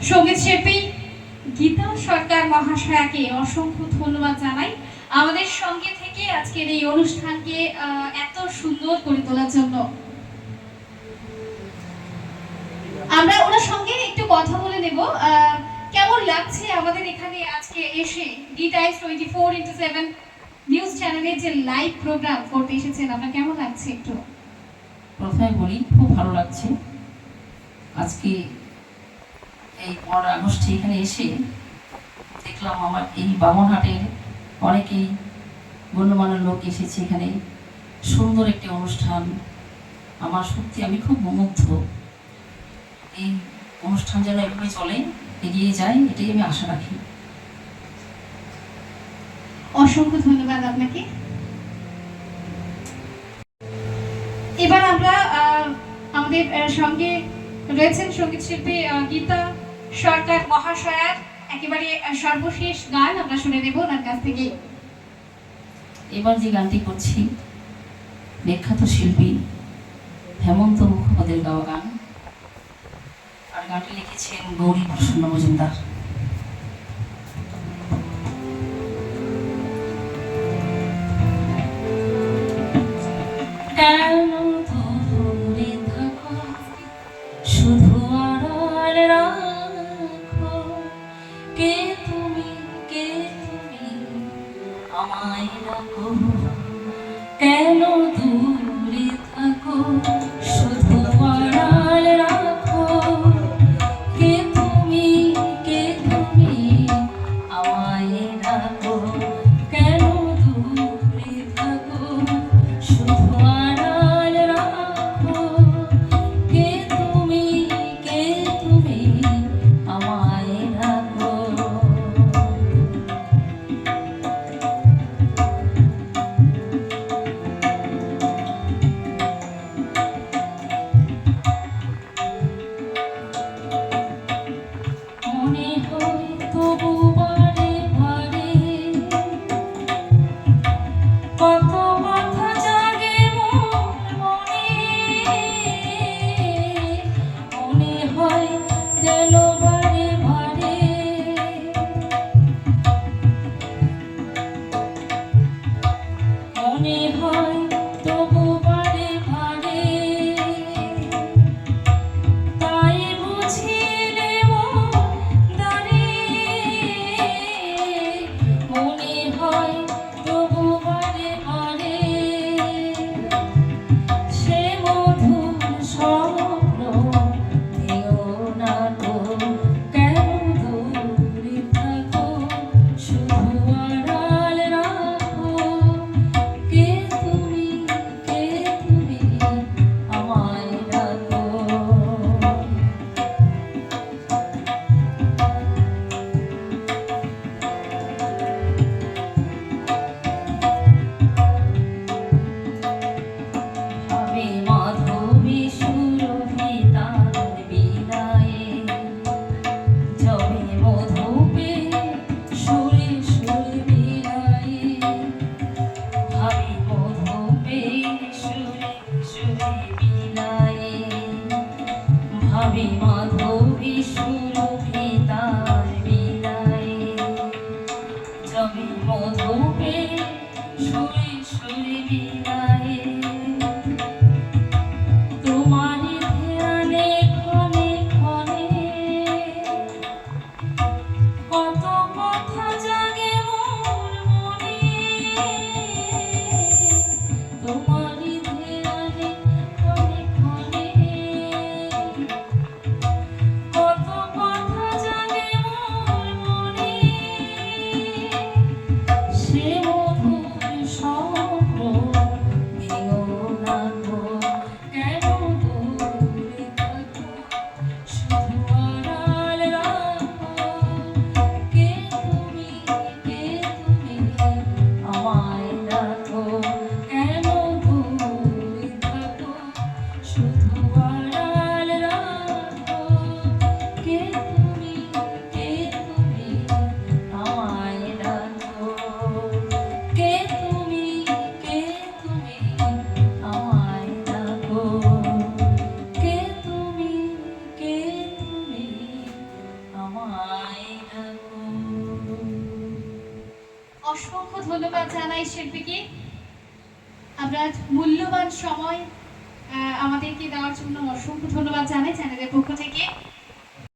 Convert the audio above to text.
সঙ্গীত শিল্পী গীতা সরকার মহাশয়াকে অসংখ্য ধন্যবাদ জানাই আমাদের সঙ্গে থেকে আজকের এই অনুষ্ঠানকে এত সুন্দর করে তোলার জন্য। আমরা ওনার সঙ্গে একটু কথা বলে নেব। কেমন লাগছে আমাদের এখানে আজকে এসে ডি টাইমস 24x7 নিউজ চ্যানেলের যে লাইভ প্রোগ্রাম করতে এসেছেন, আপনার কেমন লাগছে একটু? প্রথমে বলি, খুব ভালো লাগছে। আজকে এই 15 আগস্টে এখানে এসে দেখলাম আমার এই বামনহাটের অনেকেই গণ্যমান্য লোক এসেছে এখানে। সুন্দর একটি অনুষ্ঠান, আমার সত্যি আমি খুব মুগ্ধ। এই অনুষ্ঠান যেন এভাবে চলে, এগিয়ে যায়, এটাই আমি আশা রাখি। অসংখ্য ধন্যবাদ আপনাকে। এবার আমরা আমাদের সঙ্গে রয়েছেন সঙ্গীত শিল্পী গীতা সরকার মহাশয়ার একেবারে সর্বশেষ গান আমরা শুনে নেব ওনার কাছ থেকে। এবার যে গানটি করছি বিখ্যাত শিল্পী হেমন্ত মুখোপাধ্যায়ের গাওয়া গান, আর গানটি লিখেছেন গৌরী প্রসন্ন মজুমদার। কেন দূরে থাকো, শুধু আড়াল রাখো, কে তুমি আমায় রাখো। কেন দূরে থাকো, শুধু আড়াল রাখো, কে তুমি আমায় রাখো। কেন দূরে থাকো, শুধু আড়াল রাখো, কে তুমি আমায় রাখো। মনে হয় তবু বারে বারে কত কথা জাগে মনে, মনে হয় কেন বারে বারে, মনে হয় তবু বারে বারে, তাই বুঝিলে মনে হয় তবু বারে বারে, সে মধুর স্বপ্ন দিও না গো। কেন দূরে থাকো, শুধু আড়াল রাখো, কে তুমি আমায় রাখো। ভাবে মাধবী সুরভি তার বিনায়ে, যবে মধুপে সুরে সুরে বিলায়ে। ভাবে মধুপে সুরে সুরে বিলায়ে, ভাবে মাধবী সুরভি তার বিনায়ে। যবে মধুপে সুরে সুরে বিলায়ে, তোমারি ধ্যানে ক্ষণে ক্ষণে কত কথা জাগে মোর মনে। তোমারি ধ্যানে ক্ষণে ক্ষণে কত অসংখ্য ধন্যবাদ জানাই শিল্পীকে আপনার মূল্যবান সময় আমাদেরকে দেওয়ার জন্য অসংখ্য ধন্যবাদ জানাই চ্যানেলের পক্ষ থেকে।